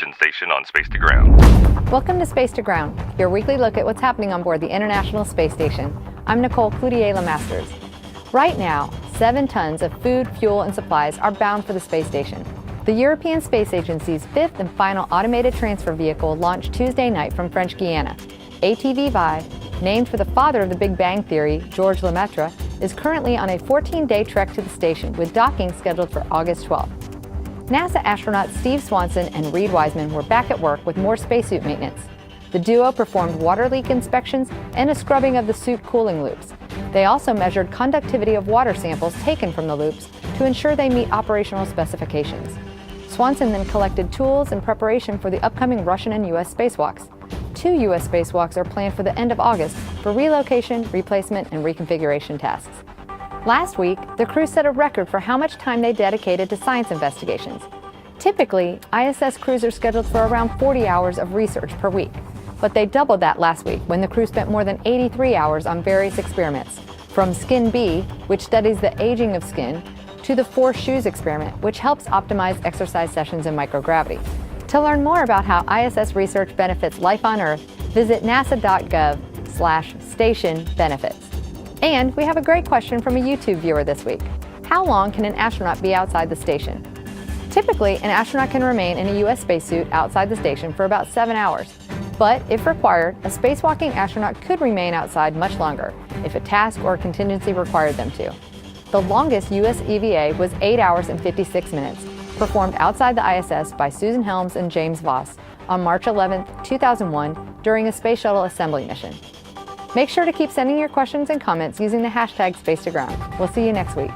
Houston Station on Space to Ground. Welcome to Space to Ground, your weekly look at what's happening on board the International Space Station. I'm Nicole Cloutier-LeMasters. Right now, 7 tons of food, fuel, and supplies are bound for the space station. The European Space Agency's 5th and final automated transfer vehicle launched Tuesday night from French Guiana. ATV Vive, named for the father of the Big Bang Theory, Georges Lemaitre, is currently on a 14-day trek to the station with docking scheduled for August 12th. NASA astronauts Steve Swanson and Reid Wiseman were back at work with more spacesuit maintenance. The duo performed water leak inspections and a scrubbing of the suit cooling loops. They also measured conductivity of water samples taken from the loops to ensure they meet operational specifications. Swanson then collected tools in preparation for the upcoming Russian and U.S. spacewalks. 2 U.S. spacewalks are planned for the end of August for relocation, replacement, and reconfiguration tasks. Last week, the crew set a record for how much time they dedicated to science investigations. Typically, ISS crews are scheduled for around 40 hours of research per week, but they doubled that last week when the crew spent more than 83 hours on various experiments, from Skin B, which studies the aging of skin, to the 4 Shoes experiment, which helps optimize exercise sessions in microgravity. To learn more about how ISS research benefits life on Earth, visit nasa.gov/station-benefits. And we have a great question from a YouTube viewer this week. How long can an astronaut be outside the station? Typically, an astronaut can remain in a U.S. spacesuit outside the station for about 7 hours. But if required, a spacewalking astronaut could remain outside much longer if a task or contingency required them to. The longest U.S. EVA was 8 hours and 56 minutes, performed outside the ISS by Susan Helms and James Voss on March 11, 2001, during a Space Shuttle assembly mission. Make sure to keep sending your questions and comments using the hashtag #SpaceToGround. We'll see you next week.